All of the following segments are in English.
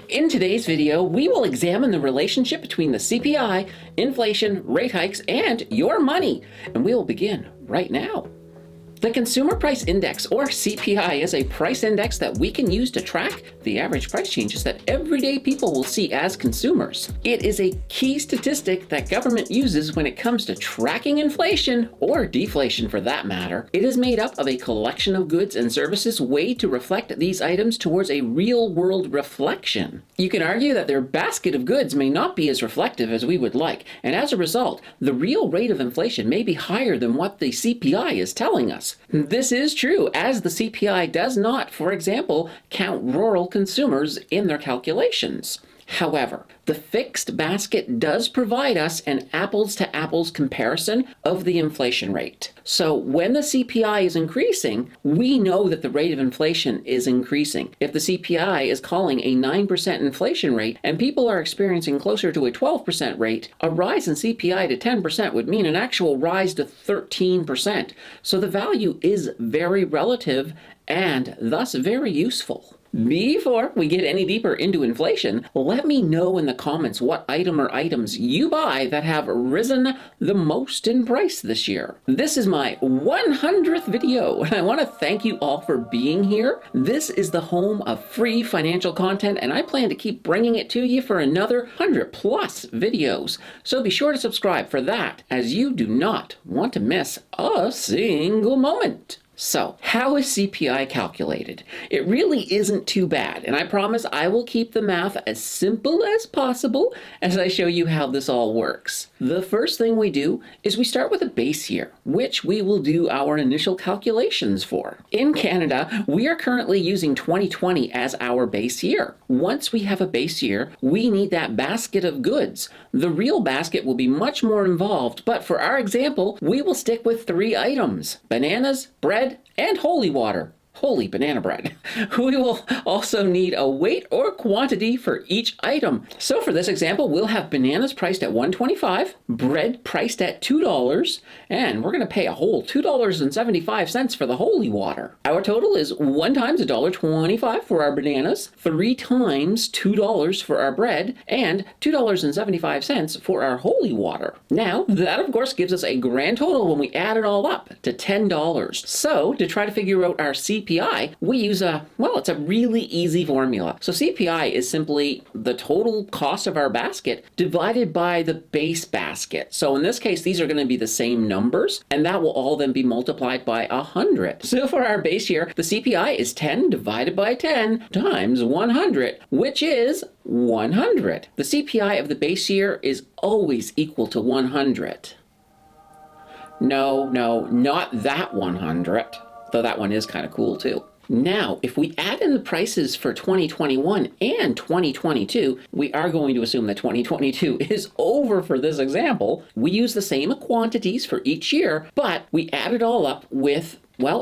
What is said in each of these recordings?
In today's video, we will examine the relationship between the CPI, inflation, rate hikes, and your money. And we will begin right now. The Consumer Price Index, or CPI, is a price index that we can use to track the average price changes that everyday people will see as consumers. It is a key statistic that government uses when it comes to tracking inflation, or deflation for that matter. It is made up of a collection of goods and services weighed to reflect these items towards a real-world reflection. You can argue that their basket of goods may not be as reflective as we would like, and as a result, the real rate of inflation may be higher than what the CPI is telling us. This is true, as the CPI does not, for example, count rural consumers in their calculations. However, the fixed basket does provide us an apples-to-apples comparison of the inflation rate. So when the CPI is increasing, we know that the rate of inflation is increasing. If the CPI is calling a 9% inflation rate and people are experiencing closer to a 12% rate, a rise in CPI to 10% would mean an actual rise to 13%. So the value is very relative and thus very useful. Before we get any deeper into inflation, let me know in the comments what item or items you buy that have risen the most in price this year. This is my 100th video, and I want to thank you all for being here. This is the home of free financial content, and I plan to keep bringing it to you for another 100 plus videos. So be sure to subscribe for that, as you do not want to miss a single moment. So, how is CPI calculated? It really isn't too bad, and I promise I will keep the math as simple as possible as I show you how this all works. The first thing we do is we start with a base year, which we will do our initial calculations for. In Canada, we are currently using 2020 as our base year. Once we have a base year, we need that basket of goods. The real basket will be much more involved, but for our example, we will stick with 3 items: bananas, bread, and holy water. Holy banana bread. We will also need a weight or quantity for each item. So for this example, we'll have bananas priced at $1.25, bread priced at $2, and we're going to pay a whole $2.75 for the holy water. Our total is 1 times $1.25 for our bananas, 3 times $2 for our bread, and $2.75 for our holy water. Now, that of course gives us a grand total when we add it all up to $10. So to try to figure out our CPI, we use it's a really easy formula. So CPI is simply the total cost of our basket divided by the base basket. So in this case, these are going to be the same numbers, and that will all then be multiplied by 100. So for our base year, the CPI is 10 divided by 10 times 100, which is 100. The CPI of the base year is always equal to 100. No, not that 100. Though that one is kind of cool too. Now, if we add in the prices for 2021 and 2022, we are going to assume that 2022 is over for this example. We use the same quantities for each year, but we add it all up with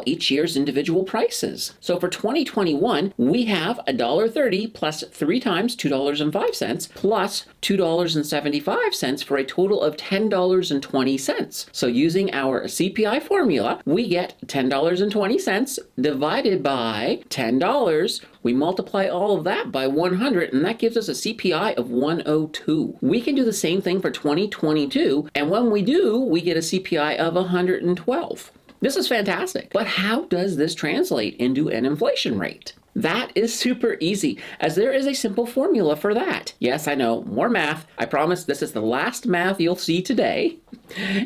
each year's individual prices. So for 2021, we have $1.30 plus 3 times $2.05 plus $2.75 for a total of $10.20. So using our CPI formula, we get $10.20 divided by $10. We multiply all of that by 100, and that gives us a CPI of 102. We can do the same thing for 2022, and when we do, we get a CPI of 112. This is fantastic. But how does this translate into an inflation rate? That is super easy, as there is a simple formula for that. Yes, I know, more math. I promise this is the last math you'll see today.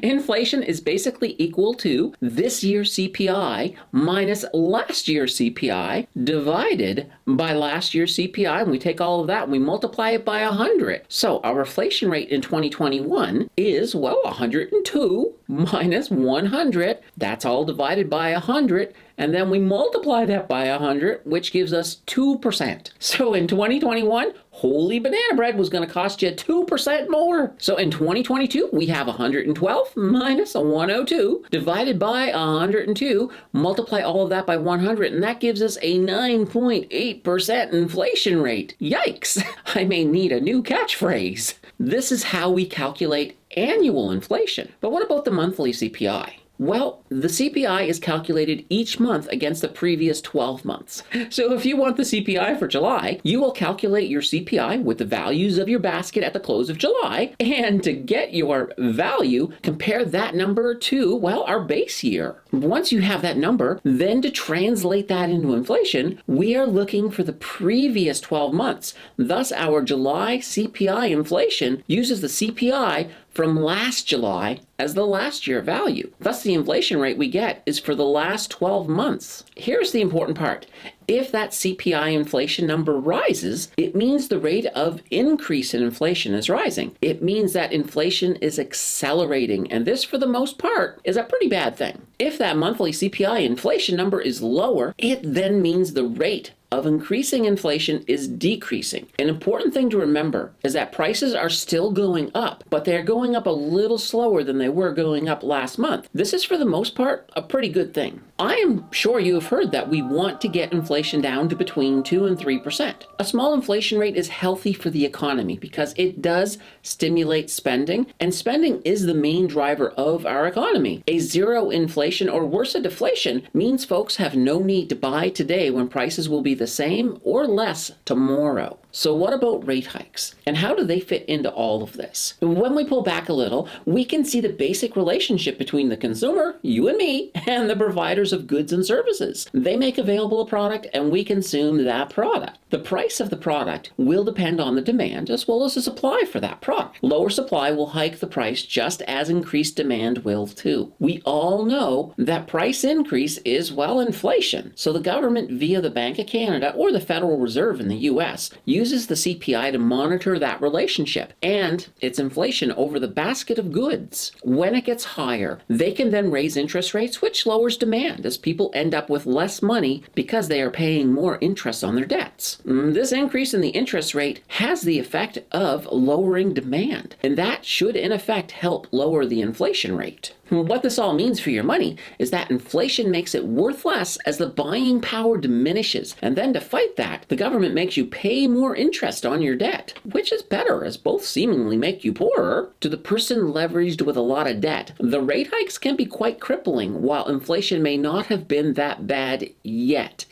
Inflation is basically equal to this year's CPI minus last year's CPI divided by last year's CPI, and we take all of that and we multiply it by 100. So our inflation rate in 2021 is, 102 minus 100. That's all divided by 100. And then we multiply that by 100, which gives us 2%. So in 2021, holy banana bread was going to cost you 2% more. So in 2022, we have 112 minus 102 divided by 102, multiply all of that by 100, and that gives us a 9.8% inflation rate. Yikes! I may need a new catchphrase. This is how we calculate annual inflation. But what about the monthly CPI? Well, the CPI is calculated each month against the previous 12 months. So if you want the CPI for July, you will calculate your CPI with the values of your basket at the close of July, and to get your value, compare that number to, well, our base year. Once you have that number, then to translate that into inflation, we are looking for the previous 12 months. Thus, our July CPI inflation uses the CPI from last July as the last year value. Thus, the inflation rate we get is for the last 12 months. Here's the important part. If that CPI inflation number rises, it means the rate of increase in inflation is rising. It means that inflation is accelerating, and this, for the most part, is a pretty bad thing. If that monthly CPI inflation number is lower, it then means the rate of increasing inflation is decreasing. An important thing to remember is that prices are still going up, but they're going up a little slower than they were going up last month. This is, for the most part, a pretty good thing. I am sure you have heard that we want to get inflation down to between 2 and 3%. A small inflation rate is healthy for the economy because it does stimulate spending, and spending is the main driver of our economy. A zero inflation, or worse, a deflation, means folks have no need to buy today when prices will be the same or less tomorrow. So what about rate hikes? And how do they fit into all of this? When we pull back a little, we can see the basic relationship between the consumer, you and me, and the providers of goods and services. They make available a product and we consume that product. The price of the product will depend on the demand as well as the supply for that product. Lower supply will hike the price just as increased demand will too. We all know that price increase is, well, inflation. So the government via the Bank of Canada or the Federal Reserve in the US uses the CPI to monitor that relationship and its inflation over the basket of goods. When it gets higher, they can then raise interest rates, which lowers demand as people end up with less money because they are paying more interest on their debts. This increase in the interest rate has the effect of lowering demand, and that should in effect help lower the inflation rate. What this all means for your money is that inflation makes it worth less as the buying power diminishes. And then to fight that, the government makes you pay more interest on your debt, which is better as both seemingly make you poorer. To the person leveraged with a lot of debt, the rate hikes can be quite crippling, while inflation may not have been that bad yet.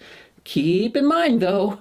Keep in mind, though,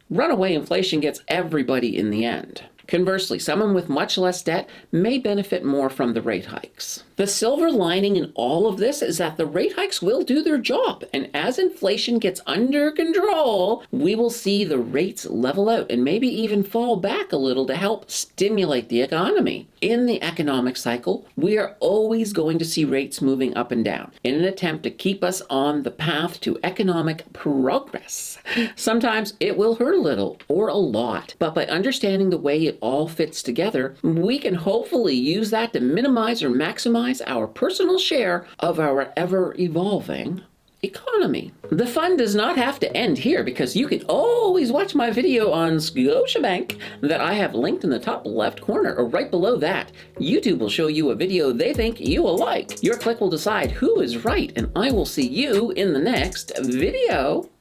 runaway inflation gets everybody in the end. Conversely, someone with much less debt may benefit more from the rate hikes. The silver lining in all of this is that the rate hikes will do their job, and as inflation gets under control, we will see the rates level out and maybe even fall back a little to help stimulate the economy. In the economic cycle, we are always going to see rates moving up and down in an attempt to keep us on the path to economic progress. Sometimes it will hurt a little or a lot, but by understanding the way it all fits together, we can hopefully use that to minimize or maximize our personal share of our ever-evolving economy. The fun does not have to end here because you can always watch my video on Scotiabank that I have linked in the top left corner, or right below that. YouTube will show you a video they think you will like. Your click will decide who is right, and I will see you in the next video.